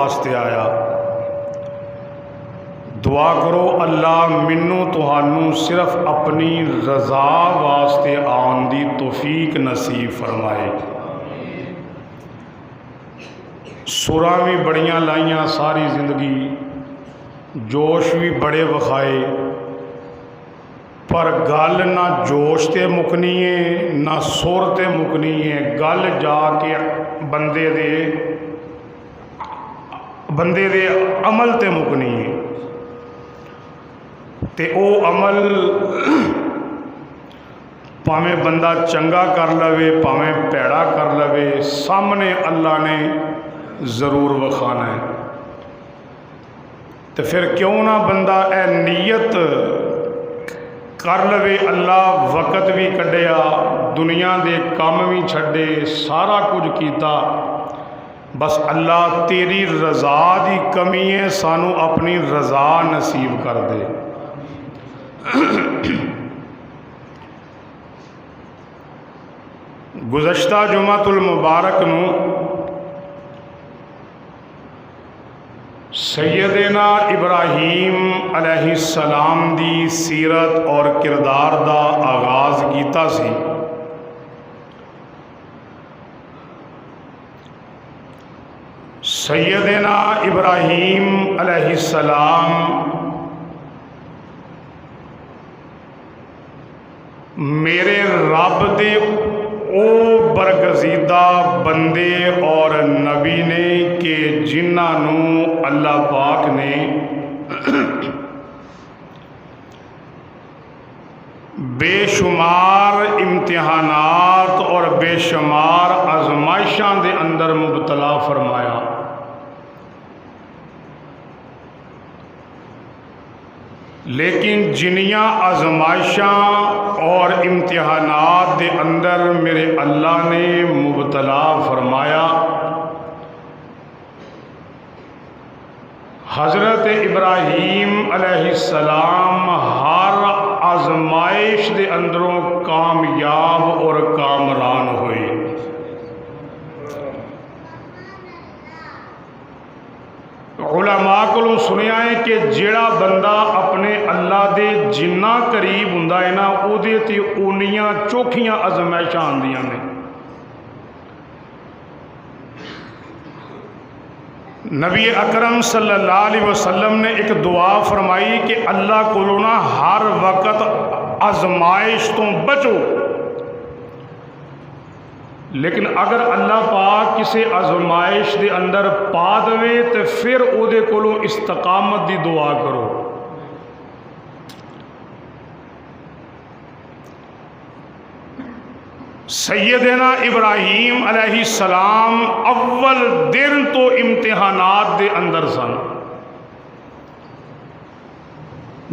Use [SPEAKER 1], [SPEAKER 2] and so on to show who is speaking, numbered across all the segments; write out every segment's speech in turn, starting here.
[SPEAKER 1] واسطے آیا۔ دعا کرو اللہ مینوں تہانوں صرف اپنی رضا واسطے آن دی توفیق نصیب فرمائے۔ سراں بھی بڑیاں لائیاں ساری زندگی، جوش بھی بڑے وکھائے، پر گل نہ جوش تے مکنی ہے نہ سر تے مکنی ہے، گل جا کے بندے دے عمل تے مکنی ہے، تے او عمل پاویں بندہ چنگا کر لوے پاویں پیڑا کر لوے، سامنے اللہ نے ضرور وکھانا ہے۔ تو پھر کیوں نہ بندہ اے نیت کر لوے اللہ وقت بھی کڈیا، دنیا دے کام بھی چھڈے، سارا کچھ کیتا، بس اللہ تیری رضا دی کمی ہے، سانو اپنی رضا نصیب کر دے۔ گزشتہ جمعۃ المبارک نو سیدنا ابراہیم علیہ السلام دی سیرت اور کردار دا آغاز کیتا سی۔ سیدنا ابراہیم علیہ السلام میرے رب دے او برگزیدہ بندے اور نبی نے کہ جنہوں اللہ پاک نے بے شمار امتحانات اور بے شمار آزمائشاں دے اندر مبتلا فرمایا۔ لیکن جنیاں آزمائشاں اور امتحانات دے اندر میرے اللہ نے مبتلا فرمایا، حضرت ابراہیم علیہ السلام ہر آزمائش دے اندروں کامیاب اور کامران ہوئے۔ علماء کو سنیا ہے کہ جیڑا بندہ اپنے اللہ دے جنہ قریب ہوندا ہے نا، او دے تے اونیاں چوکھیاں آزمائشاں آندیاں نے۔ نبی اکرم صلی اللہ علیہ وسلم نے ایک دعا فرمائی کہ اللہ کو نا ہر وقت آزمائش تو بچو، لیکن اگر اللہ پاک کسی آزمائش دے اندر پا دے تو پھر او دے کولوں استقامت دی دعا کرو۔ سیدنا ابراہیم علیہ السلام اول دن تو امتحانات دے اندر سن۔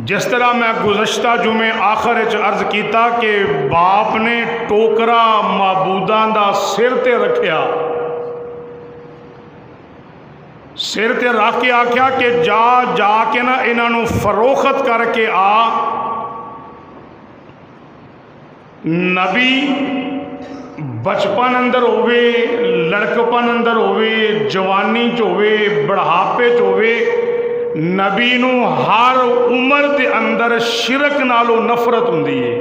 [SPEAKER 1] جس طرح میں گزشتہ جمعے آخر عرض کیتا کہ باپ نے ٹوکرا معبوداں دا سر تے رکھیا، سر تے رکھ کے آکھیا کہ جا کے نا انہاں نوں فروخت کر کے آ۔ نبی بچپن اندر ہوئے، لڑکپن اندر ہوئے، جوانی چ ہوئے، بڑھاپے چ ہوئے، نبی نو ہر عمر دے اندر شرک نالو نفرت ہوندی ہے۔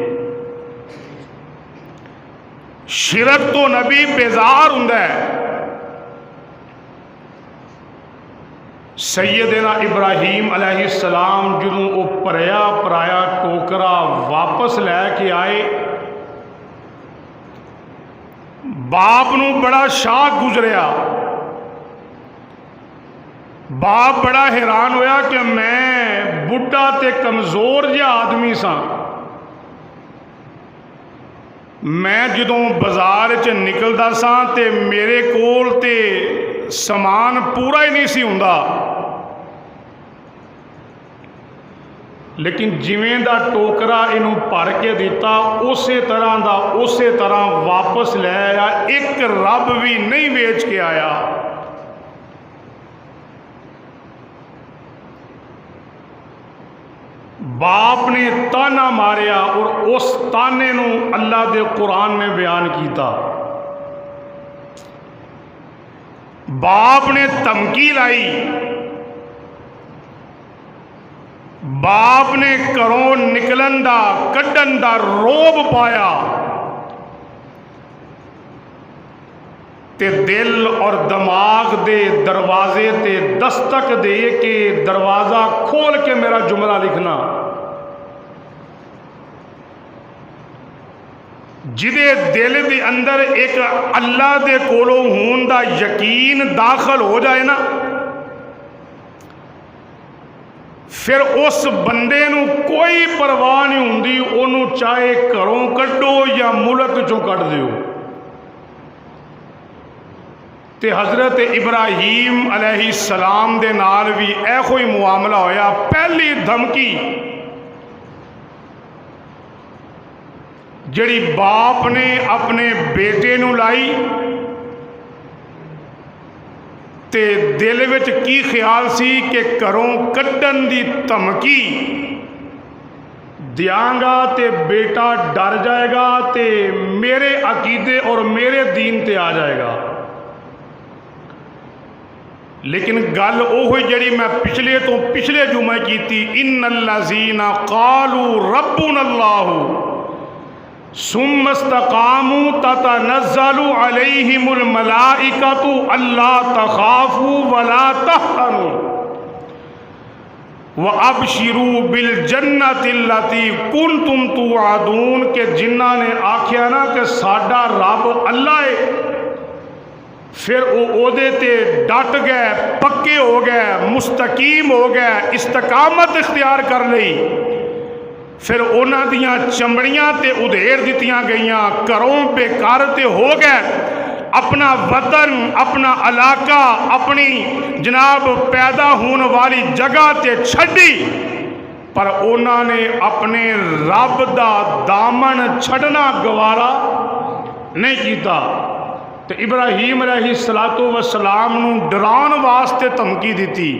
[SPEAKER 1] شرک تو نبی بیزار ہوندا ہے۔ سیدنا ابراہیم علیہ السلام جدوں او پرایا ٹوکرا واپس لے کے آئے، باپ نو بڑا شاک گزریا۔ باپ بڑا حیران ہویا کہ میں بڈھا تے کمزور جہا آدمی سا، میں جدوں بازار چ نکلدا سا تے میرے کول تے سامان پورا ہی نہیں سی ہوندا، لیکن جویں دا ٹوکرا اینوں بھر کے دیتا اسی طرح واپس لے آیا، ایک رب بھی نہیں ویچ کے آیا۔ باپ نے تانا ماریا اور اس تانے نو اللہ دے قرآن میں بیان کیتا۔ باپ نے دھمکی لائی، باپ نے گھروں نکلن دا کڈن دا روب پایا تے دل اور دماغ دے دروازے تے دستک دے کے دروازہ کھول کے میرا جملہ لکھنا، جدے دل دے اندر ایک اللہ دے کولوں ہون دا یقین داخل ہو جائے نا، پھر اس بندے نو کوئی پرواہ نہیں ہوندی، انہوں چاہے گھروں کڈو یا ملک چوں کڈ دیو۔ تے حضرت ابراہیم علیہ السلام دے نال بھی ایہو ہی معاملہ ہویا۔ پہلی دھمکی جڑی باپ نے اپنے بیٹے نو لائی تے دل وچ کی خیال سی کہ گھروں کڈن دی دھمکی دیاں گا تے بیٹا ڈر جائے گا تے میرے عقیدے اور میرے دین تے آ جائے گا۔ لیکن گل اوہی جڑی میں پچھلے جمعے کی تھی، ان الذین قالوا ربنا اللہ ثم استقاموا تتنزل علیہم الملائکۃ الا تخافوا ولا تحزنوا وابشروا بالجنۃ التی کنتم توعدون، کہ جنہاں نے آکھیا نا کہ ساڈا رب اللہ ہے، پھر او دے تے ڈٹ گئے، پکے ہو گئے، مستقیم ہو گئے، استقامت اختیار کر لئی، پھر انہاں دیاں چمڑیاں تے ادھیر دتیاں گئیاں، گھروں بیکار تے ہو گئے، اپنا وطن، اپنا علاقہ، اپنی جناب پیدا ہون والی جگہ تے چھڈی، پر انہاں نے اپنے رب دا دامن چھڈنا گوارا نہیں کیتا۔ تو ابراہیم علیہ السلام نو ڈران واسطے دھمکی دیتی،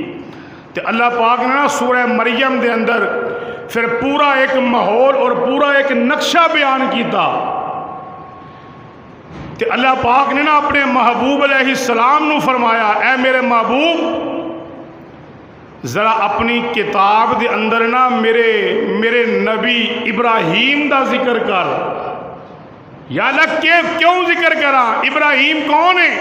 [SPEAKER 1] تو اللہ پاک نے نا سورہ مریم دے اندر پھر پورا ایک ماحول اور پورا ایک نقشہ بیان کیتا، تو اللہ پاک نے نا اپنے محبوب علیہ السلام نو فرمایا، اے میرے محبوب ذرا اپنی کتاب دے اندر نا میرے نبی ابراہیم دا ذکر کر۔ یا اللہ کیوں ذکر کرا، ابراہیم کون ہے؟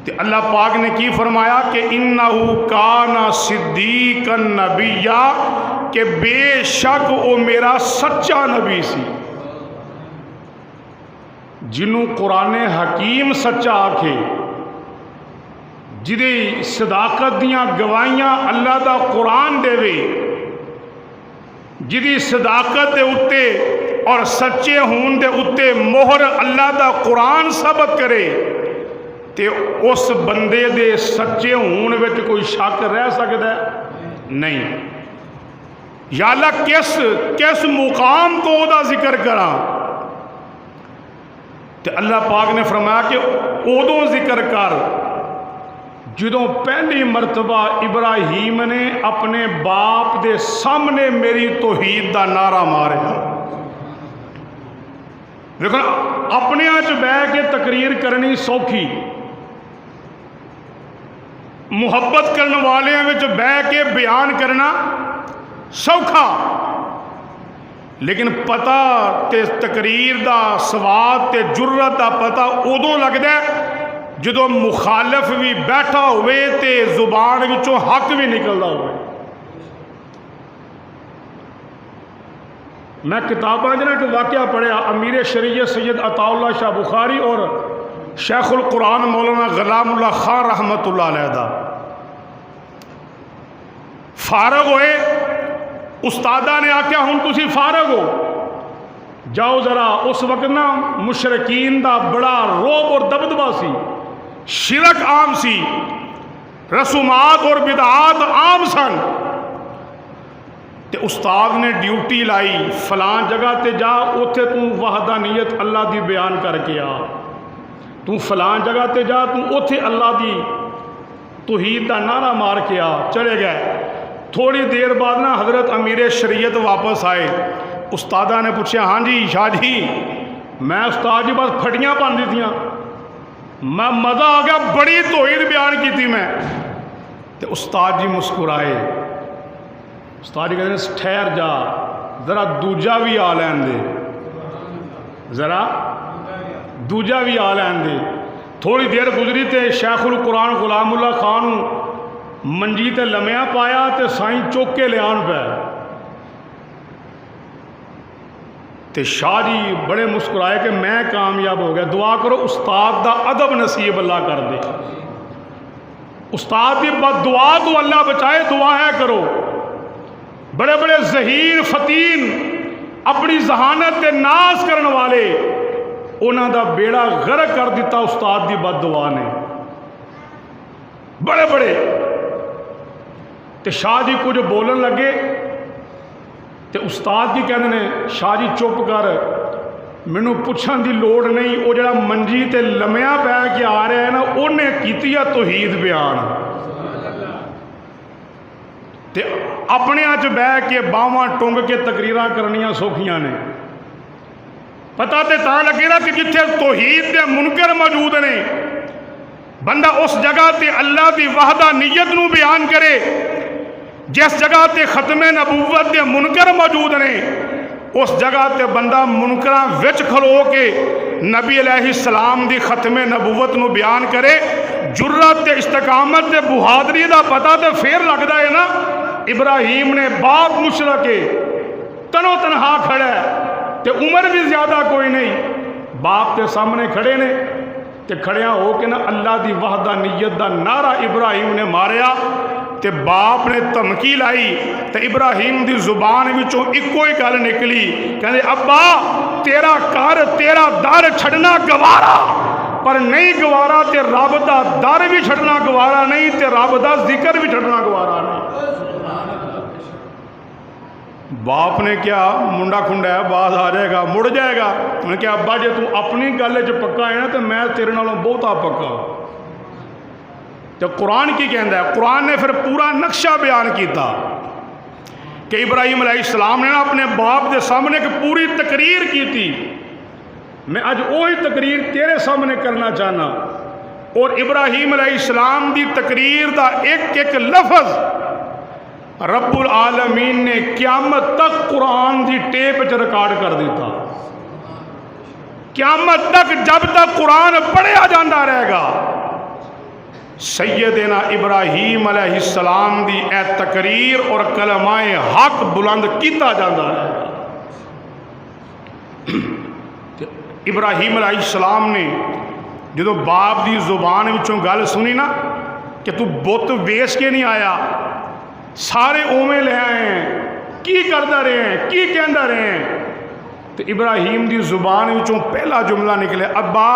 [SPEAKER 1] تو اللہ پاک نے کی فرمایا کہ انہو کان صدیقا نبیا، کہ بے شک وہ میرا سچا نبی سی، جنہوں قرآن حکیم سچا آکھے، جدی صداقت دیاں گواہیاں اللہ دا قرآن دے وے، جدی صداقت دے اتے اور سچے ہون دے اتے مہر اللہ دا قرآن ثابت کرے، تے اس بندے دے سچے ہون وچ کوئی شک رہ سکتا ہے نہیں۔ یا اللہ کس مقام تو دا ذکر کراں؟ تے اللہ پاک نے فرمایا کہ ادوں ذکر کر جدوں پہلی مرتبہ ابراہیم نے اپنے باپ دے سامنے میری توحید دا نعرہ ماریا۔ دیکھو اپنے آج بہ کے تقریر کرنی سوکھی، محبت کرنے والے وچ بہ کے بیان کرنا سوکھا، لیکن پتہ تے تقریر دا سواد تے جرت دا پتہ ادوں لگدا ہے جدوں مخالف بھی بیٹھا ہوئے تے زبان وچوں حق بھی نکلدا ہوئے۔ میں کتاباں جنہاں کہ واقعہ پڑھیا، امیر شریعت سید عطا اللہ شاہ بخاری اور شیخ القرآن مولانا غلام اللہ خان رحمت اللہ علیہ دا فارغ ہوئے، استادہ نے آکھیا ہن تسی فارغ ہو جاؤ ذرا۔ اس وقت نا مشرکین دا بڑا روب اور دبدبہ سی، شرک عام سی، رسومات اور بدعات عام سن، تے استاد نے ڈیوٹی لائی فلاں جگہ تے جا، اوتھے تو وحدانیت اللہ دی بیان کر کے آ، تو فلاں جگہ تے جا، تو اوتھے اللہ دی توحید دا نعرہ مار کے آ۔ چلے گئے، تھوڑی دیر بعد نا حضرت امیر شریعت واپس آئے، استادہ نے پوچھا ہاں جی شاہ جی، میں استاد جی بس پھٹیاں بن دیتیاں، میں مزہ آ گیا، بڑی توحید بیان کی تھی میں، تو استاد جی مسکرائے، استاد جی کہتے ہیں ٹھہر جا ذرا دوجا بھی آ لین دے، ذرا دوجا بھی آ لین دے۔ تھوڑی دیر گزری تے شیخ القرآن غلام اللہ خان منجی تے لمیا پایا تے سائیں چوک کے لیان پہ، تے شاہ جی بڑے مسکرائے کہ میں کامیاب ہو گیا۔ دعا کرو استاد دا ادب نصیب اللہ کر دے، استاد دی بد دعا تو اللہ بچائے، دعا ہے کرو۔ بڑے بڑے ذہین فتین اپنی ذہانت تے ناز کرن والے، انہاں دا بیڑا غرق کر دیتا استاد دی بد دعا نے، بڑے بڑے۔ تے شاہ جی کچھ بولن لگے تے استاد جی کہندے نے شاہ جی چپ کر، مینوں پوچھن دی لوڑ نہیں، وہ جڑا منجی تے لمیا پہ کے آ رہا ہے نا، انہیں کیتی ہے توحید بیان، تے اپنے اچ بہ کے باواں ٹنگ کے تقریراں کرنیاں سوکھیاں نے۔ پتہ تے تاں لگے نا کہ جتھے توحید دے منکر موجود نے، بندہ اس جگہ تے اللہ دی وحدانیت نو بیان کرے، جس جگہ تے ختم نبوت دے منکر موجود نے، اس جگہ تے بندہ منکراں وچ کھلو کے نبی علیہ السلام دی ختم نبوت نو بیان کرے، جرت تے استقامت تے بہادری دا پتہ تے پھر لگدا ہے نا۔ ابراہیم نے باپ مشرک تنو تنہا کھڑا ہے تے عمر بھی زیادہ کوئی نہیں، باپ کے سامنے کھڑے نے تے کھڑیاں ہو کے نا اللہ دی وحدانیت دا نعرہ ابراہیم نے ماریا، تے باپ نے دھمکی لائی تے ابراہیم دی زبان وچوں اکو ہی گل نکلی، کہندے ابا تیرا گھر تیرا در چھڑنا گوارا، پر نہیں گوارا تے رب دا در بھی چھڑنا گوارا نہیں، تے رب دا ذکر بھی چھڑنا گوارا نہیں۔ باپ نے کیا منڈا کھنڈا ہے باز آ جائے گا مڑ جائے گا، انہوں نے کہا ابا جے تو اپنی گل وچ پکا ہے نا تو میں تیرے نالوں بہتا پکا۔ تو قرآن کی کہندا ہے، قرآن نے پھر پورا نقشہ بیان کیتا کہ ابراہیم علیہ السلام نے نا اپنے باپ دے سامنے ایک پوری تقریر کی تھی، میں اج وہی تقریر تیرے سامنے کرنا چاہنا، اور ابراہیم علیہ السلام دی تقریر دا ایک ایک لفظ رب العالمین نے قیامت تک قرآن دی ٹیپ وچ ریکارڈ کر دیتا، قیامت تک جب تک قرآن پڑھیا جاندہ رہے گا سیدنا ابراہیم علیہ السلام دی اے تقریر اور کلمہ حق بلند کیتا جاندہ رہے گا۔ ابراہیم علیہ السلام نے جدو باپ دی زبان وچوں گل سنی نا کہ تو بت ویچ کے نہیں آیا، سارے اومے لے آئے ہیں، کی کردا رہے ہیں، کی کہندا رہے ہیں، تو ابراہیم دی زبان وچوں پہلا جملہ نکلے ابا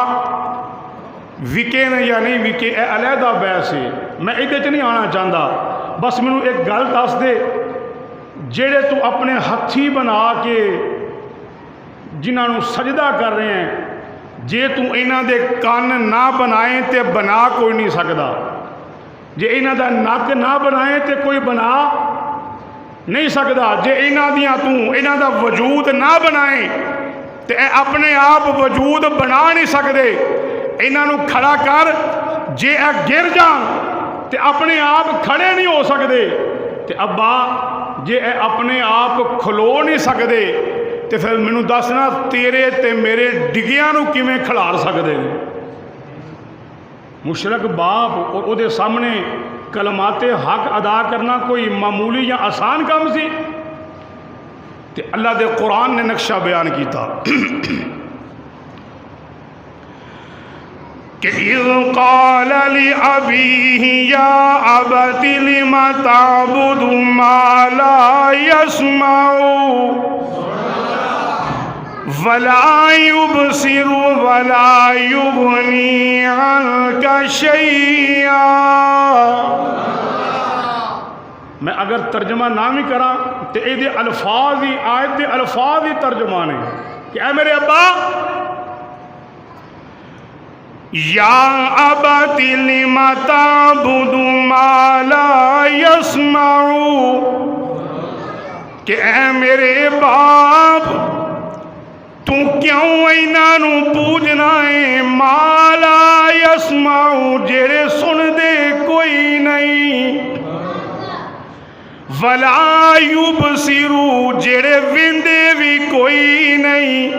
[SPEAKER 1] وکے نے یا نہیں وکے اے علیحدہ بحث ہے، میں ایدے چ نہیں آنا چاہتا، بس مینوں ایک گل دس دے، جڑے تو اپنے ہتھی بنا کے جنہاں نوں سجدہ کر رہے ہیں، جے تو انہاں دے کان نہ بنائیں تے بنا کوئی نہیں سکدا، جے انہاں دا نک نہ بنائیں تے کوئی بنا نہیں سکدا، جے انہاں دا وجود نہ بنائیں تے اے اپنے آپ وجود بنا نہیں سکدے، انہاں نوں کھڑا کر جے اے گر جان تے اپنے آپ کھڑے نہیں ہو سکدے، تے ابا جے اے اپنے آپ کھلو نہیں سکدے تے پھر مینوں دسنا تیرے تے میرے ڈگیاں نوں کیویں کھلار سکدے نے۔ مشرک باپ اور او دے سامنے کلمات حق ادا کرنا کوئی معمولی یا آسان کام سی، تے اللہ دے قرآن نے نقشہ بیان کیتا کہ اذ قال لأبیہ یا ابت لم تعبد ما لا يسمع ولا يبصر ولا يغني عنك شيئا۔ میں اگر ترجمہ نہ بھی کرا تو یہ الفاظ ہی آیت دے الفاظ ہی ترجمہ نے کہ اے میرے ابا یا ابت لم تعبد ما لا يسمع، کہ اے میرے باپ تو کیوں انہاں نوں پوجنا ہے مالا یسمعو جڑے سن دے کوئی نہیں، ولا یبصرو جڑے ویندے بھی کوئی نہیں،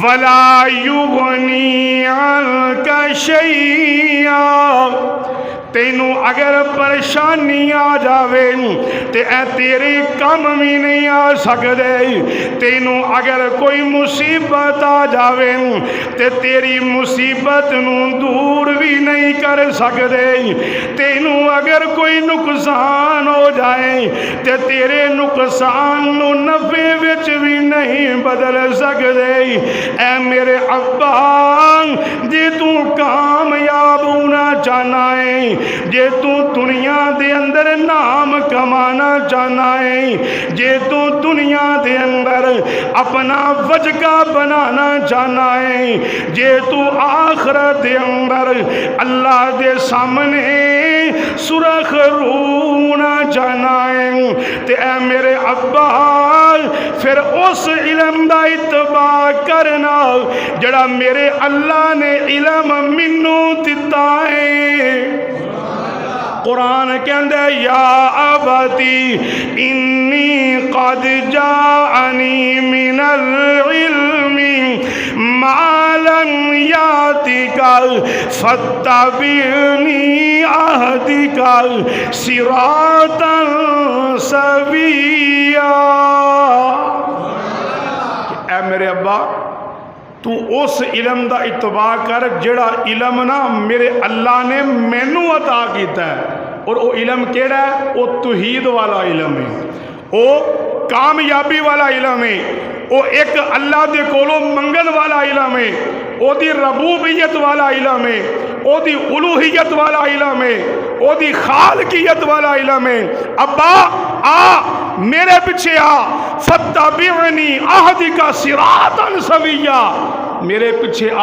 [SPEAKER 1] ولا یغنی عنک شیئا تینوں اگر پریشانی آ جاوے تے اے تیرے کم بھی نہیں آ سکدے، تینوں اگر کوئی مصیبت آ جاوے تے تیری مصیبت نوں دور بھی نہیں کر سکدے، تینوں اگر کوئی نقصان ہو جائے تے تیرے نقصان نوں نفع وچ بھی نہیں بدل سکدے۔ اے میرے ابا جے تو کامیاب ہونا چاہنا ہے، جے تو دنیا دے اندر نام کمانا چاہنا ہے، جے تو دنیا دے اندر اپنا وجگہ بنانا چاہنا ہے، جے تو آخرت دے اندر اللہ دے سامنے سرخ رونا چاہنا ہے، تے اے میرے ابا پھر اس علم دا اتباع کرنا جڑا میرے اللہ نے علم منوں دتا ہے۔ قرآن کہندے یا ابتی انی قد جاءنی من العلم ما لم یاتک فاتبعنی اہدک صراطا سویا۔ اے میرے ابا تو اس علم دا اتباع کر جڑا علم نا میرے اللہ نے مینوں عطا کیتا ہے، اور وہ علم کیڑا ہے؟ وہ توحید والا علم ہے، وہ کامیابی والا علم ہے، وہ ایک اللہ دے کولوں منگن والا علم ہے، وہ دی ربوبیت والا علم ہے، وہ دی الوہیت والا علم ہے، وہ دی خالقیت والا علم ہے۔ ابا آ میرے پیچھے آ، فاتبعنی اہدک صراطا سویا، میرے پیچھے آ،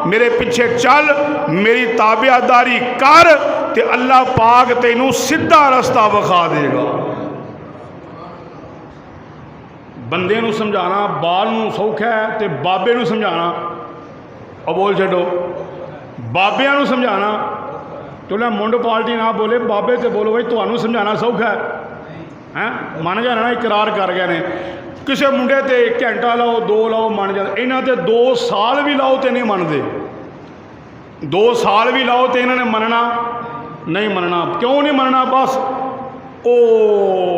[SPEAKER 1] میرے پیچھے چل، میری تابعداری کر تے اللہ پاک تینوں سیدھا رستہ بخا دے گا۔ بندے نو سمجھانا بال نو سوکھا ہے تے بابے نو سمجھانا اور بول چھڈو، بابیاں نو سمجھانا تو لے منڈ پالٹی نہ بولے، بابے تے بولو بھائی تانوں سمجھانا سوکھا ہے، من گیا نا، اقرار کر گئے نے۔ کسے منڈے تے گھنٹہ لاؤ، دو لاؤ، من جاتے، انہاں تے 2 سال بھی لاؤ تے نہیں منتے، 2 سال بھی لاؤ تے انہاں نے مننا نہیں مننا۔ کیوں نہیں مننا؟ بس او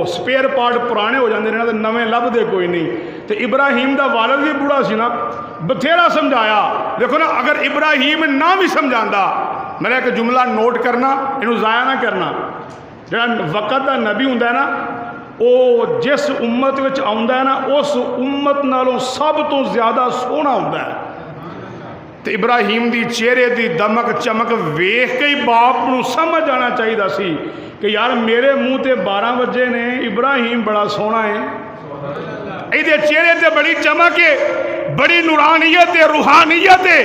[SPEAKER 1] سپیئر پارٹ پرانے ہو جاندے نے تے نویں لبدے کوئی نہیں۔ تے ابراہیم دا والد بھی بوڑھا سی نا، بتھیرا سمجھایا۔ دیکھو نا، اگر ابراہیم نہ بھی سمجھاندا، میرا ایک جملہ نوٹ کرنا، انہوں ضائع نہ کرنا، جڑا وقت دا نبی ہوندا ہے نا، او جس امت وچ آوندا ہے نا، اس امت نالوں سب تو زیادہ سونا ہوندا ہے۔ تے ابراہیم دی چہرے دی دمک چمک ویکھ کے ہی باپ نو سمجھ آنا چاہیے سی کہ یار میرے منہ تے 12 بجے نے، ابراہیم بڑا سونا ہے، ایدے چہرے تے بڑی چمک ہے، بڑی نورانیت ہے، روحانیت ہے۔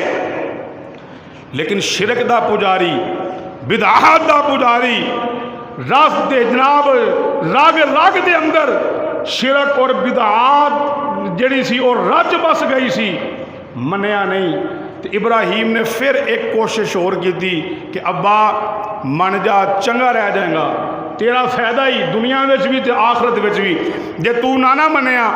[SPEAKER 1] لیکن شرک دا پجاری، بدعات دا پجاری، رس دے جناب رگ دے اندر شرک اور بدعات جڑی سی اور رج بس گئی سی، منیا نہیں۔ تو ابراہیم نے پھر ایک کوشش اور کی تھی کہ ابا من جا، چنگا رہ جائے گا، تیرا فائدہ ہی دنیا وچ بھی تے آخرت وچ بھی، جے تو نہ منیا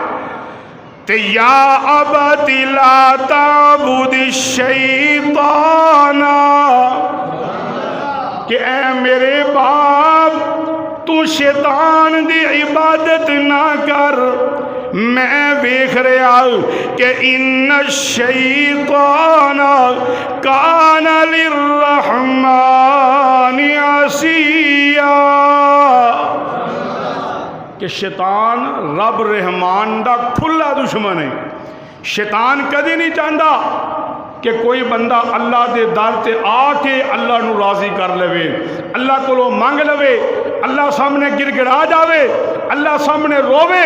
[SPEAKER 1] تے یا ابت لا تعبد الشیطان، کہ اے میرے باپ تو شیطان دی عبادت نہ کر، میں ویکھ رہا کہ ان الشیطان کان للرحمن عصیا، کہ شیطان رب رحمان دا کھلا دشمن ہے۔ شیطان کدی نہیں چاہتا کہ کوئی بندہ اللہ دے در تے آ کے اللہ نو راضی کر لے، اللہ کو مانگ لے، اللہ سامنے گر گڑا جاوے، اللہ سامنے روے۔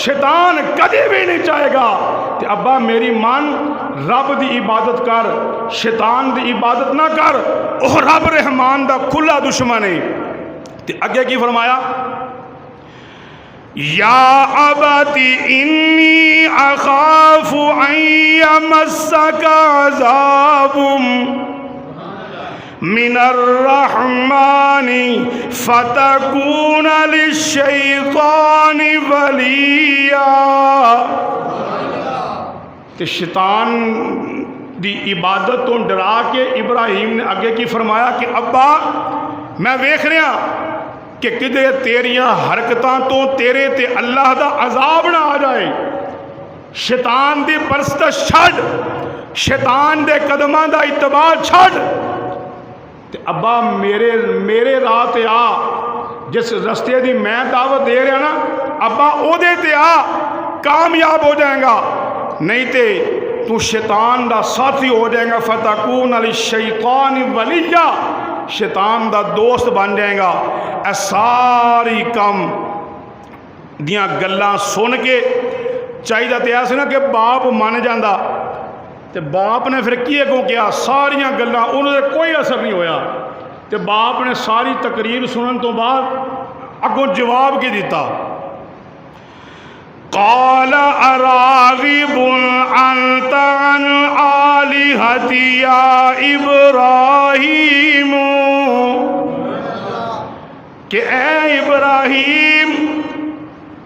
[SPEAKER 1] شیطان کدی بھی نہیں چاہے گا کہ ابا میری مان رب دی عبادت کر، شیطان دی عبادت نہ کر، وہ رب رحمان دا کھلا دشمن ہے۔ تے اگے کی فرمایا؟ یا ابتی انی اخاف ان یمسک عذاب من الرحمن فتکون للشیطان ولیا. کہ شیطان دی عبادت تو ڈرا کے ابراہیم نے اگے کی فرمایا کہ ابا میں ویکھ رہا کہ کدے تیریاں حرکتاں تو تیرے تے اللہ دا عذاب نہ آ جائے. شیطان دی پرستش چھڈ، شیطان دے قدماں دا اتباع چھڈ تے ابا میرے راہ تے آ. جس رستے دی میں دعوت دے رہا نا ابا او دے تے آ، کامیاب ہو جائے گا. نہیں تے تو شیطان دا ساتھی ہو جائے گا. فتکون للشیطان ولیہ، شیطان دا دوست بن جائے گا. اے ساری کم دیاں گلاں سن کے چاہیے تے ایسے نا کہ باپ من جاندہ تے باپ نے پھر کی اگوں کیا ساریاں گلاں انہوں نے کوئی اثر نہیں ہویا تے باپ نے ساری تقریر سنن تو بعد اگوں جواب کی دیتا. قال اراغب انت عن آلہتی یا ابراہیم، کہ اے ابراہیم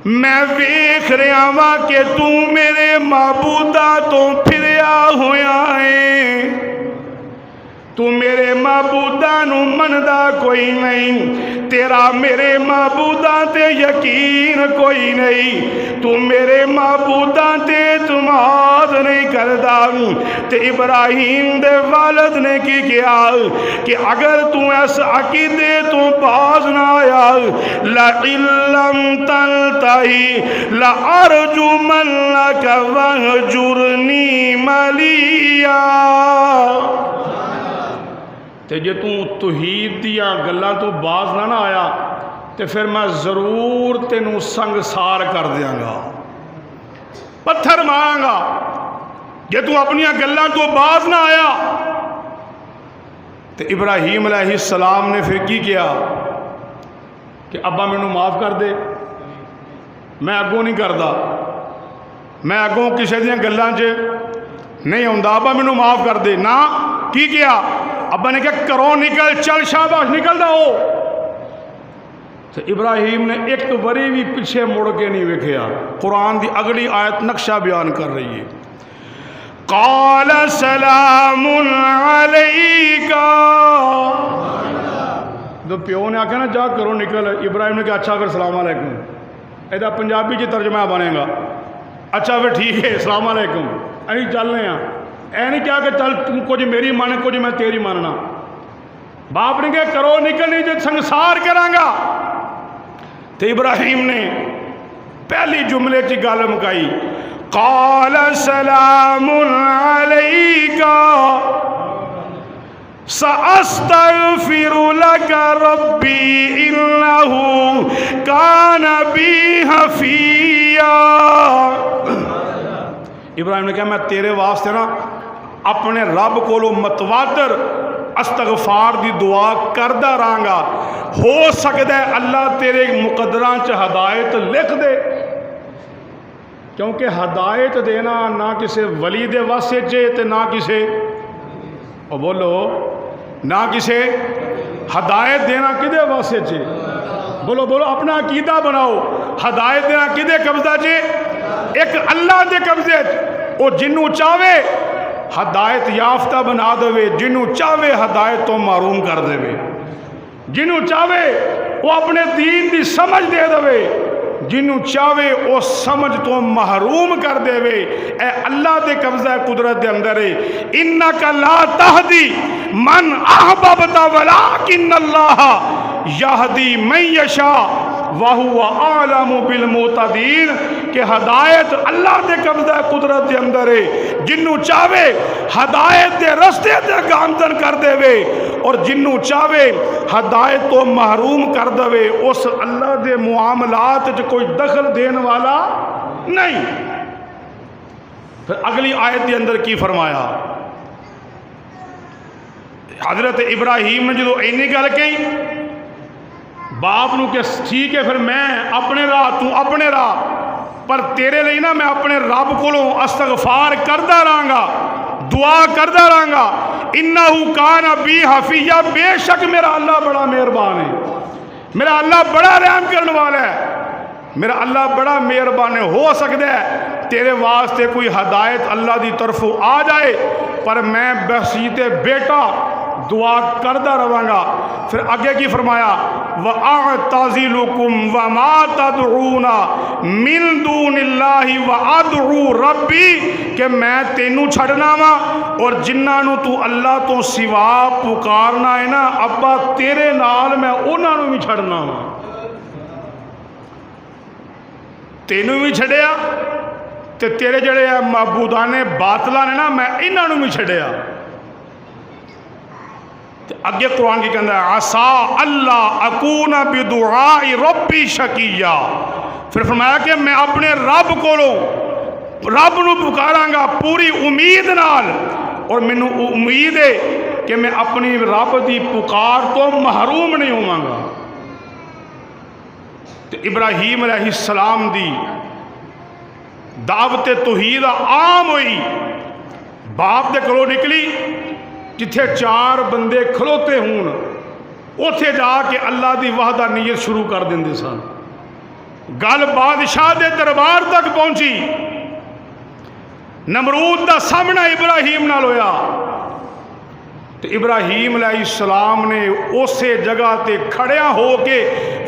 [SPEAKER 1] میں ویکھ رہا وا کہ تو میرے معبوداں تو پھریا ہویا ہے، تو میرے معبوداں نو مندا کوئی نہیں، تیرا میرے معبوداں تے یقین کوئی نہیں، تو میرے معبوداں تے اعتماد نہیں کردا. تے ابراہیم دے والد نے کی کیا کہ اگر تو اس عقیدے تو باز نہ آیا لَئِن لَّمْ تَنْتَهِ لَأَرْجُمَنَّكَ وَاهْجُرْنِي مَلِيًّا. تے جے تو توحید دیاں گلاں تو باز نہ آیا تے پھر میں ضرور تینوں سنگسار کر دیاں گا، پتھر ماراں گا. جے تو اپنی گلاں تو باز نہ آیا. تے ابراہیم علیہ السلام نے پھر کی کیا کہ ابا مینوں معاف کر دے، میں اگوں نہیں کردا، میں اگوں کسی دیاں گلاں چ نہیں ہوندا، ابا مینوں معاف کر دے. نہ کی کیا ابا نے کہا کرو نکل، چل شاباش نکل دا ہو. تو ابراہیم نے ایک بری بھی پیچھے مڑ کے نہیں ویکھیا. قرآن دی اگلی آیت نقشہ بیان کر رہی ہے. قال سلام علیک، جو پیو نے آکھا نا جا کرو نکل، ابراہیم نے کہا اچھا پھر السلام علیکم. ایدہ پنجابی جی ترجمہ بنے گا اچھا پھر ٹھیک ہے السلام علیکم، ایسے چل رہے ہیں. اے نہیں کیا کہ چل تم کچھ میری مانے کچھ میں تیری ماننا. باپ نے کہا کرو نکل نہیں جو سنگسار کروں گا. تو ابراہیم نے پہلی جملے کی گل مکائی، قال سلام علیک سأستغفر لك ربی انہ کان بی حفیا. ابراہیم نے کہا میں تیرے واسطے نا اپنے رب کو متواتر استغفار دی دعا کردہ رہاں گا. ہو سکتا ہے اللہ تیرے مقدران چ ہدایت لکھ دے، کیونکہ ہدایت دینا نہ کسی ولی دے واسطے چے تے نہ کسی بولو نہ کسی ہدایت دینا کدے واسطے چے. بولو بولو اپنا عقیدہ بناؤ. ہدایت دینا کدے قبضہ چے؟ ایک اللہ دے قبضے. او جنوں چاہے ہدایت یافتہ بنا دے، جنوں چاہے ہدایت تو محروم کر دے. جنوں چاہے وہ اپنے دین دی سمجھ دے دے، جنوں چاہے وہ سمجھ تو محروم کر دے. اے اللہ دے قبضہ قدرت دے اندر ہے. انکا لا تہدی من احببت ولکن اللہ یہدی من یشاء وہو اعلم بالمہتدین. کہ ہدایت اللہ دے قبضہ قدرت دے اندر ہے. جنوں چاہے ہدایت دے رستے تے گامزن کر دے اور جنوں چاہے ہدایت تو محروم کر دے. اس اللہ دے معاملات وچ کوئی دخل دین والا نہیں. پھر اگلی آیت دے اندر کی فرمایا؟ حضرت ابراہیم نے جو اینی گل کہی باپ نو کہ ٹھیک ہے پھر میں اپنے راہ تو اپنے راہ، پر تیرے لئی نا میں اپنے رب کولوں استغفار کردا رہاں گا، دعا کردا رہاں گا، انہو کان بی حفیہ، بے شک میرا اللہ بڑا مہربان ہے، میرا اللہ بڑا رحم کرنے والا ہے، میرا اللہ بڑا مہربان ہے۔ ہو سکتا ہے تیرے واسطے کوئی ہدایت اللہ دی طرف آ جائے، پر میں بحثیت بیٹا دعا کردہ رہاں گا۔ پھر آگے کی فرمایا وَأَعْتَزِلُكُمْ وَمَا تَدْعُونَ مِن دُونِ اللَّهِ وَأَدْعُو رَبِّي، کہ میں تینوں چھڑنا وا اور جنہاں نو تو اللہ تو سوا پکارنا ہے نا ابا تیرے نال میں انہاں نو بھی چھڑنا وا، تینوں بھی چھڑیا تے تیرے جڑے معبودان باطلاں نے نا میں انہاں نو بھی چھڑیا۔ اگے قرآن کی کہنا ہے عَسَىٰ اللہ اکون بدعاء ربی شقیّا، پھر فرمایا کہ میں اپنے رب کولوں رب نو پکاراں گا پوری امید نال، اور مینوں امید ہے کہ میں اپنی رب دی پکار تو محروم نہیں ہوواں گا۔ تو ابراہیم علیہ السلام دی دعوت توحید عام ہوئی، باپ دے کلو نکلی، جتھے چار بندے کھلوتے ہون اوتھے جا کے اللہ دی وحدانیت شروع کر دیندے سن۔ گل بادشاہ دے دربار تک پہنچی، نمرود دا سامنا ابراہیم نال ہویا، تو ابراہیم علیہ السلام نے اسی جگہ تے کھڑیاں ہو کے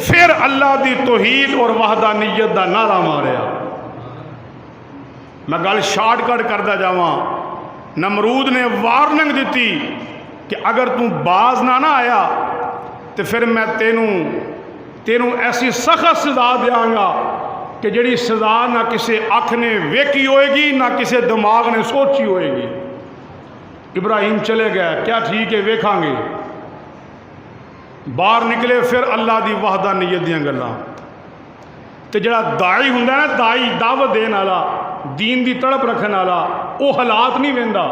[SPEAKER 1] پھر اللہ دی توحید اور وحدانیت دا نعرہ ماریا۔ میں گل شارٹ کٹ کردا جاواں، نمرود نے وارننگ دیتی کہ اگر تو باز نہ آیا تو پھر میں تینوں ایسی سخت سزا دیاں گا کہ جڑی سزا نہ کسی اکھ نے ویکھی ہوئے گی نہ کسی دماغ نے سوچی ہوئے گی۔ ابراہیم چلے گئے، کیا ٹھیک ہے ویکھاں گے، باہر نکلے پھر اللہ دی وحدانیت دیاں گلاں۔ تے جڑا داعی ہوندا ہے نا، داعی دعوت دین والا، دین دی تڑپ رکھن والا، وہ حالات نہیں ویندا،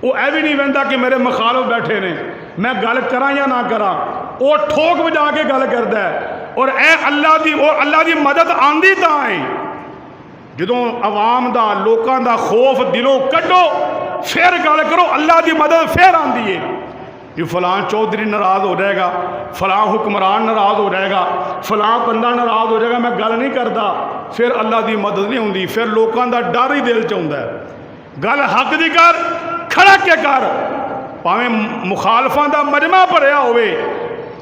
[SPEAKER 1] وہ اے بھی نہیں ویندا کہ میرے مخالف بیٹھے نے میں گل کراں یا نہ کراں، وہ ٹھوک بجا کے گل کردا ہے۔ اور اے اللہ دی مدد آندی تاں ہے جدوں عوام دا لوکاں دا خوف دلوں کڈو پھر گل کرو، اللہ دی مدد پھر آندی ہے۔ یہ فلاں چودھری ناراض ہو جائے گا، فلاں حکمران ناراض ہو جائے گا، فلاں بندہ ناراض ہو جائے گا، میں گل نہیں کرتا، پھر اللہ دی مدد نہیں ہوندی، پھر لوکاں دا ڈر ہی دل چ ہوندا ہے۔ گل حق دی کر، کھڑا کے کر، پاویں مخالفاں دا مجمع بھریا ہوئے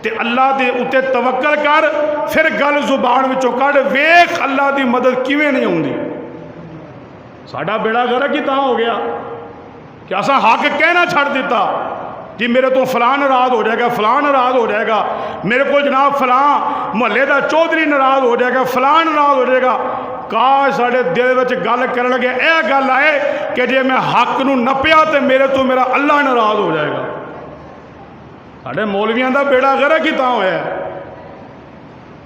[SPEAKER 1] تے اللہ دے اتے توکل کر، پھر گل زبان وچوں کڈ ویکھ اللہ دی مدد کیویں نہیں ہوندی۔ ساڈا بیڑا غرق ہی تاں ہو گیا کہ اساں حق کہنا چھڑ دیتا، جی میرے تو فلاں ناراض ہو جائے گا، فلاں ناراض ہو جائے گا، میرے کو جناب فلاں محلے دا چودھری ناراض ہو جائے گا، فلاں ناراض ہو جائے گا۔ کاش ساڈے دل وچ گل کرن لگے اے گل آئے کہ جے میں حق نو نپیا تے میرے تو میرا اللہ ناراض ہو جائے گا۔ ساڈے مولویاں دا بیڑا غرق ہی تاں ہویا ہے،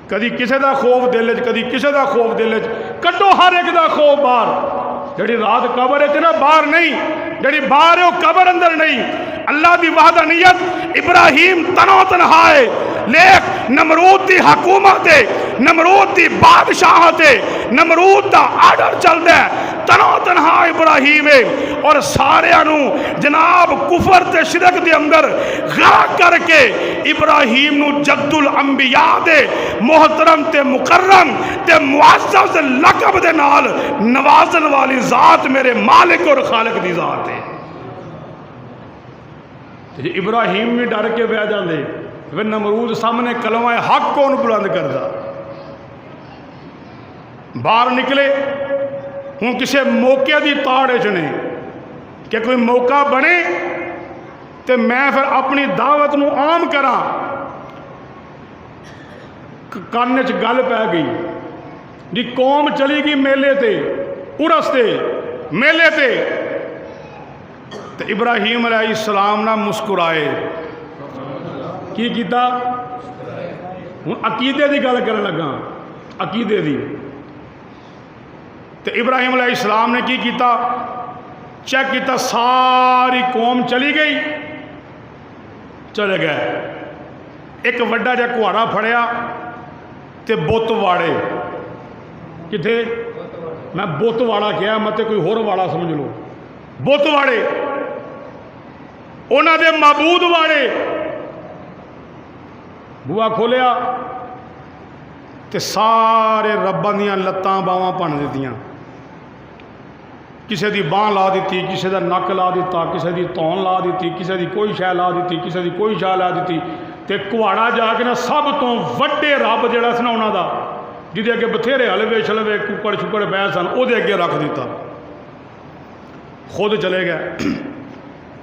[SPEAKER 1] کدی کسے دا خوف دل وچ، کدی کسے دا خوف دل وچ، کڈو ہر ایک دا خوف باہر۔ جڑی رات قبر ہے نا باہر نہیں، جڑی باہر ہے وہ قبر اندر نہیں۔ اللہ دی وحدانیت ابراہیم تنو تنہا ہے، لیک نمرود دی حکومت ہے، نمرود دی بادشاہت ہے، نمرود دا آرڈر چلتا ہے، تنو تنہا ابراہیم ہے، اور سارے انو جناب کفر تے شرک دے اندر غرق کر کے ابراہیم نو جد الانبیاء دے محترم تے مکرم تے معزز لقب دے نال نوازن والی ذات میرے مالک اور خالق دی ذات ہے۔ جی ابراہیم بھی ڈر کے بہ جاندے، پھر نمرود سامنے کلمہ حق کون بلند کردا۔ باہر نکلے ہوں کسی موقع دی تاڑ چنے کہ کوئی موقع بنے تے میں پھر اپنی دعوت نو عام کراں۔ کان وچ گل پہ گئی جی قوم چلی گئی میلے تے، عرس تے، میلے تے، تے ابراہیم علیہ السلام نہ مسکرائے، کی کیتا؟ ہوں عقیدے دی گل کرن لگا، عقیدے دی۔ تے ابراہیم علیہ السلام نے کی کیتا؟ چیک کیتا، ساری قوم چلی گئی، چلے گئے، ایک وڈا جہا کہاڑا پھڑیا تے بت واڑے کتنے میں بت واڑا کیا مت کوئی ہور واڑا سمجھ لو بت واڑے انہاں دے معبود واڑے بوا کھولیا تے سارے رباں دیاں لتاں باواں بن دتیاں کسے دی باں لا دیتی کسے دا نک لا دیتا کسے دی تون لا دیتی کسے دی کوئی شے لا دیتی کسے دی کوئی شے لا دیتی تے کہاڑا جا کے نا سب تو وڈے رب جڑا سی نا انہاں دا جدے اگے بتھیرے حلوے شلوے ککڑ چھکڑ پے سن او دے اگے رکھ دیتا خود چلے گئے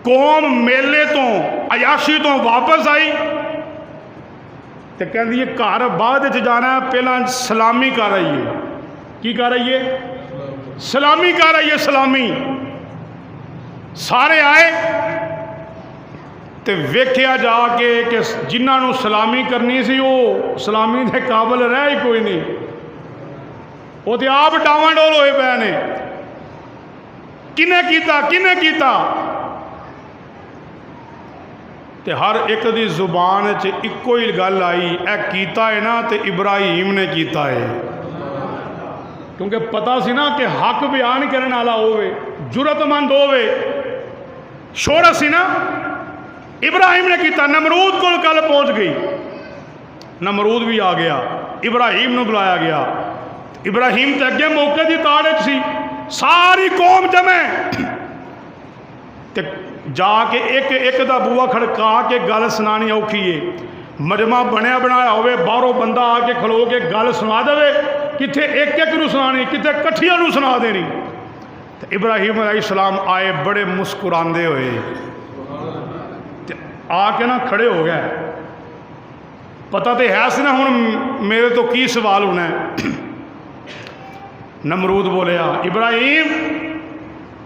[SPEAKER 1] قوم میلے تو عیاشی تو واپس آئی تے کہندی ہے گھر بعد جانا ہے پہلا سلامی کر رہی ہے کی کر رہی ہے سلامی کر رہی ہے سلامی سارے آئے تے ویکھیا جا کے کہ جنہاں نو سلامی کرنی سی وہ سلامی دے قابل رہ ہی کوئی نہیں وہ تے آپ ڈاواں ڈول ہوئے پے نے کنے کیتا تے ہر ایک دی زبان چ اکو ہی گل آئی اے کیتا ہے نا تے ابراہیم نے کیتا ہے کیونکہ پتہ سی نا کہ حق بیان کرنے والا ہوئے جرت مند ہوئے شہرت سی نا ابراہیم نے کیتا نمرود کو کل پہنچ گئی نمرود بھی آ گیا ابراہیم نے بلایا گیا ابراہیم تے اگے موقع دی تاڑ سی ساری قوم جمع تے جا کے ایک دا بوا کھڑکا کے گل سنانی اوکھی ہے مجمع بنیا بنایا ہوئے باہروں بندہ آ کے کھلو کے گل سنا دے کتنے ایک نو سنانی کتنے کٹھیاں نو سنا دینی تو ابراہیم علیہ السلام آئے بڑے مسکراندے ہوئے آ کے نا کھڑے ہو گئے پتہ تے ہے سی نا ہن میرے تو کی سوال ہونا ہے نمرود بولیا ابراہیم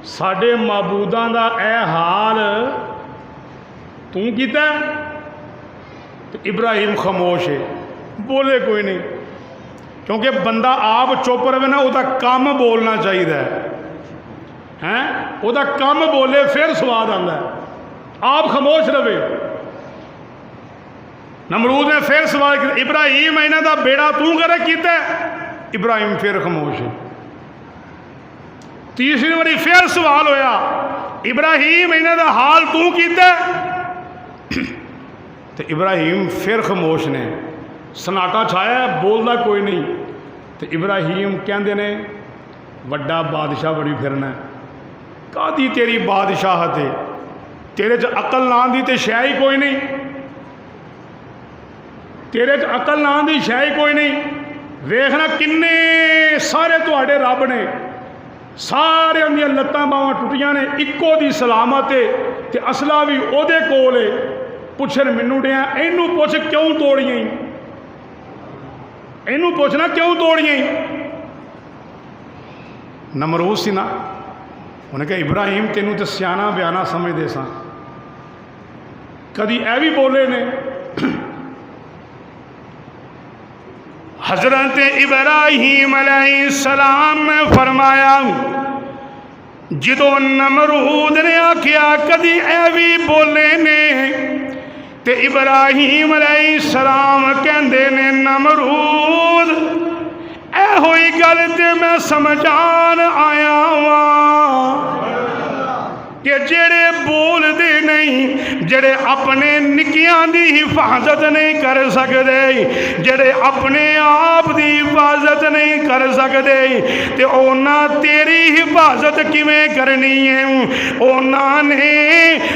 [SPEAKER 1] ساڈے معبوداں دا اے حال تو کیتا ہے تو ابراہیم خاموش ہے بولے کوئی نہیں کیونکہ بندہ آپ چپ رہے نا وہ کام بولنا چاہیے ہیں وہ کام بولے پھر سواد آتا ہے آپ خاموش رہے نمرود نے پھر سوال کیا ابراہیم انہاں دا بیڑا تو کرے کیتا ہے ابراہیم پھر خاموش ہے تیسری باری پھر سوال ہویا ابراہیم انہاں دا حال تو کیتا ہے تو ابراہیم پھر خاموش نے سناٹا چھایا ہے بولدا کوئی نہیں تو ابراہیم کہندے نے وڈا بادشاہ بڑی پھرنا ہے کادی تیری بادشاہت ہے تیرے چ عقل نہ دی تے شے ہی کوئی نہیں تیرے چ عقل نہ دی شے ہی کوئی نہیں ویکھنا کنے سارے تواڈے رب نے سارے اندیاں لتاں باواں ٹوٹیاں نے اکو دی سلامت ہے تے اصلہ بھی او دے کول ہے پوچھن مینوں ڈیاں اینوں پوچھ کیوں توڑیاں اینوں پوچھنا کیوں توڑیاں نمرود سی نا انہیں کہا ابراہیم تینوں تے سیانا بیانا سمجھ دے ساں کدی اے بھی بولے نے حضرت ابراہیم علیہ السلام نے فرمایا جدو نمرود نے آکھیا کدی اے بھی بولے نے تے ابراہیم علیہ السلام کہندے نے نمرود اے ہوئی گل تے میں سمجھان آیا ہوں کہ جڑے بول دے نہیں جڑے اپنے نکیاں دی حفاظت نہیں کر سکدے جڑے اپنے آپ دی حفاظت نہیں کر سکدے تے اونا تیری حفاظت کیویں کرنی ہے اونا نے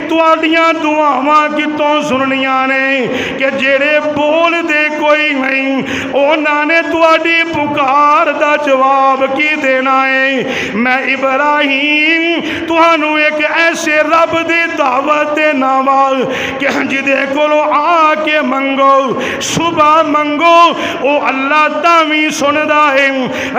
[SPEAKER 1] تواڈیاں دعاواں کتوں سننیاں نے کہ جڑے بول دے کوئی نہیں اونا نے تواڈی پکار دا جواب کی دینا ہے میں ابراہیم تہانوں ایک ایسے رب دی دعوت دے ناوال کہ جدے کولو آ کے منگو صبح منگو او اللہ تاویں سندا ہے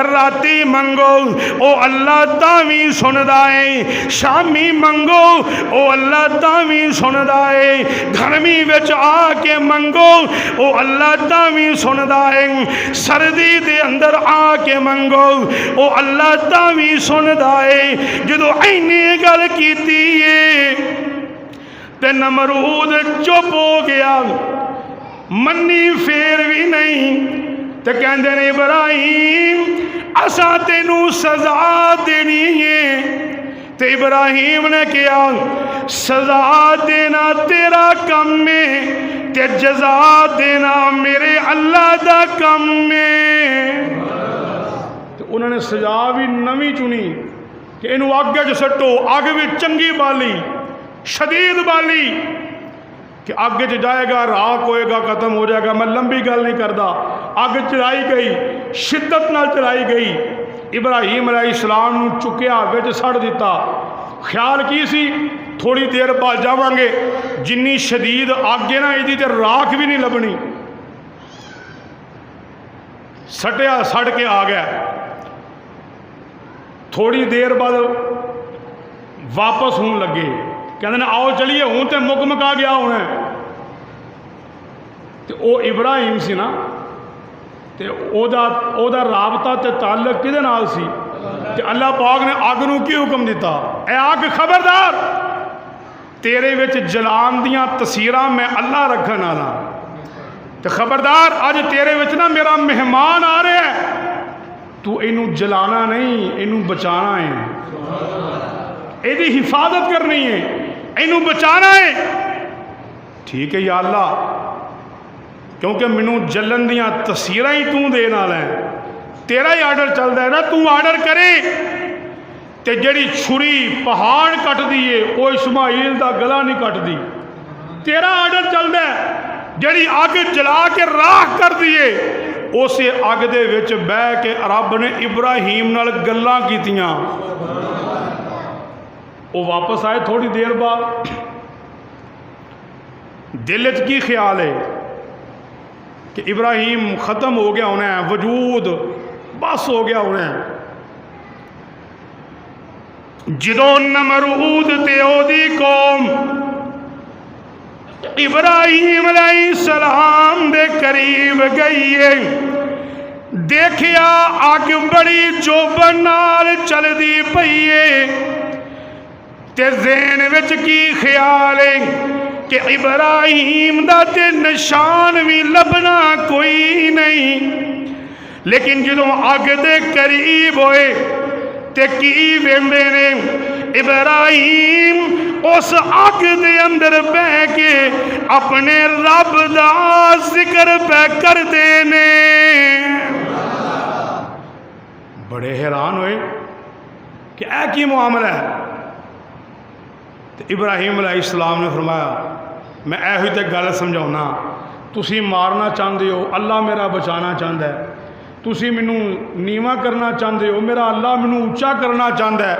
[SPEAKER 1] راتی منگو او اللہ تاویں سندا ہے شامی منگو او اللہ تاویں سندا ہے گرمی وچ آ کے منگو او اللہ تاویں سندا ہے سردی دے اندر آ کے منگو او اللہ تاویں سندا ہے جدو اینی گل کیتی تے نمرود چپ ہو گیا منی پھر بھی نہیں تے کہندے نے ابراہیم اساں تینوں سزا دینی ہے تے ابراہیم نے کہا سزا دینا تیرا کم ہے تے جزا دینا میرے اللہ دا کم ہے۔ تو انہوں نے سزا بھی نویں چنی کہ انہوں اگ وچ سٹو، اگ بھی چنگی بالی شدید بالی کہ اگ چ جائے گا راک ہوئے گا ختم ہو جائے گا۔ میں لمبی گل نہیں کرتا، اگ چلائی گئی شدت نال چلائی گئی، ابراہیم علیہ السلام نو چکیا وچ سڑ دیتا۔ خیال کی سی تھوڑی دیر بعد جاواں گے جنی شدید اگ ہے نا ایدی تے راکھ بھی نہیں لبنی، سٹیا سڑ کے آ گیا۔ تھوڑی دیر بعد واپس ہون لگے، کہندے نے آؤ چلیے ہوں تے مکا گیا ہونا ہے۔ تے او ابراہیم سی نا تے او دا رابطہ تے تعلق کدے نال سی تے اللہ پاک نے اگ نو کی حکم دیتا، اے اگ خبردار تیرے وچ جلان دیاں تصویراں میں اللہ رکھن والا تے خبردار اج تیرے وچ نا میرا مہمان آ رہا ہے، تو اینو جلانا نہیں اینو بچانا ہے، ایدی حفاظت کرنی ہے، اینو بچانا ہے۔ ٹھیک ہے یا اللہ، کیونکہ مینوں جلن دیاں تصویراں ہی تو دے نال ہے، تیرا ہی آرڈر چلدا ہے نا، تو آرڈر کرے تے جڑی چھری پہاڑ کٹ دیے وہ اسماعیل دا گلا نہیں کٹ دی، تیرا آرڈر چلدا ہے۔ جڑی اگ جلا کے راکھ کر دیے اسے اگ دے وچ بہ کے رب نے ابراہیم نال گلاں کیتیاں۔ وہ واپس آئے تھوڑی دیر بعد، دل وچ کی خیال ہے کہ ابراہیم ختم ہو گیا ہونا ہے، وجود بس ہو گیا ہونا ہے۔ جدوں نمرود تے او دی قوم ابراہیم علیہ السلام دے قریب گئی ہے، دیکھیا اگ بڑی چوبن نال چل دی پئی ہے تے ذہن وچ کی خیال ہے کہ ابراہیم دا تے نشان بھی لبنا کوئی نہیں۔ لیکن جدوں اگ دے قریب ہوئے تے کی ویندے نے ابراہیم اس اگ دے اندر بہ کے اپنے رب دا ذکر پہ کر دینے۔ بڑے حیران ہوئے کہ اے کی معاملہ ہے۔ ابراہیم علیہ السلام نے فرمایا میں اے ہوئی تے گل سمجھاؤنا، تسی مارنا چاہتے ہو اللہ میرا بچانا چاہتا ہے، تسی مینوں نیواں کرنا چاہتے ہو میرا اللہ مینوں اونچا کرنا چاہتا ہے،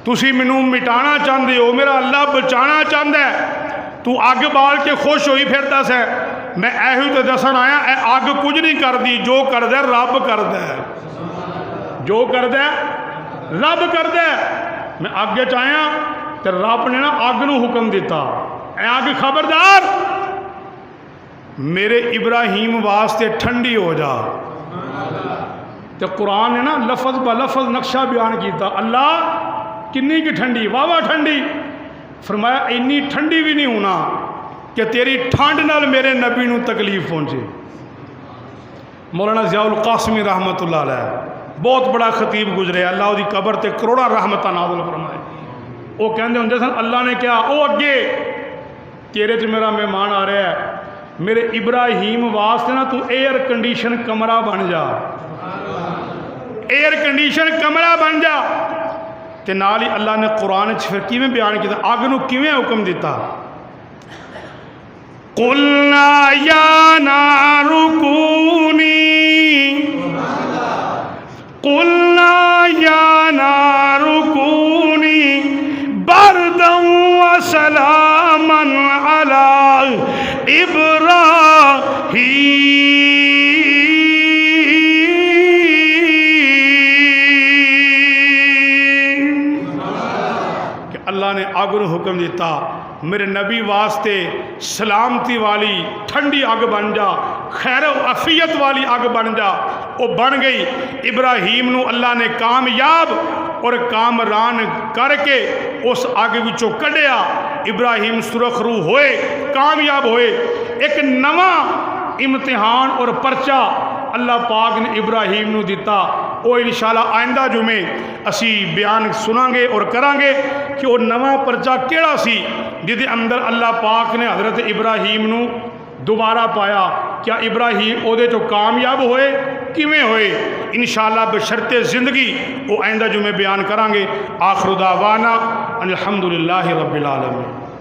[SPEAKER 1] تسی مینوں مٹانا چاہتے ہو میرا اللہ بچانا چاہتا ہے۔ تو اگ بال کے خوش ہوئی پھرتا سے، میں اے ہوئی تے دسن آیا اے اگ کچھ نہیں کر دی، جو کر دے رب کر دے، جو کر دے رب کر دے۔ میں اگ چاہیا تے رب نے نا اگ نو حکم دیتا، اے اگ خبردار میرے ابراہیم واسطے ٹھنڈی ہو جا۔ تے قرآن نے نا لفظ با لفظ نقشہ بیان کیتا، اللہ کنی کی ٹھنڈی، واہ ٹھنڈی، فرمایا اینی ٹھنڈی بھی نہیں ہونا کہ تیری ٹھنڈ نال میرے نبی نو تکلیف پہنچے۔ مولانا ضیاء القاسمی رحمت اللہ علیہ بہت بڑا خطیب گزرے، اللہ دی قبر تے کروڑا رحمتہ نازل فرمائے۔ وہ کہندے ہوندے سن اللہ نے کیا او اگے تیرے چ میرا مہمان آ رہا ہے، میرے ابراہیم واسطے نا تو ایئر کنڈیشن کمرہ بن جا، ایئر کنڈیشن کمرہ بن جا۔ تے نال ہی اللہ نے قرآن پھر کیویں بیان کیتا، اگ نو کیویں حکم دیتا، قلنا یا نار کونی، قلنا یا نار کونی بردا وسلاما علی ابراہیم۔ اللہ نے اگ نو حکم دیتا میرے نبی واسطے سلامتی والی ٹھنڈی اگ بن جا، خیر و عافیت والی اگ بن جا۔ وہ بن گئی، ابراہیم نو اللہ نے کامیاب اور کامران کر کے اس اگ وچوں کڈیا، ابراہیم سرخ روح ہوئے، کامیاب ہوئے، ایک نواں امتحان اور پرچہ اللہ پاک نے ابراہیم نو دیتا، وہ انشاءاللہ آئندہ جمعے اسی بیان سناں گے اور کران گے کہ وہ نواں پرچہ کیڑا سی جدے اندر اللہ پاک نے حضرت ابراہیم نو دوبارہ پایا۔ کیا ابراہیم او دے تو کامیاب ہوئے کیویں ہوئے؟ انشاءاللہ بشرط زندگی وہ آئندہ جمعے بیان کران گے۔ آخر دعوانا ان الحمدللہ رب العالمین۔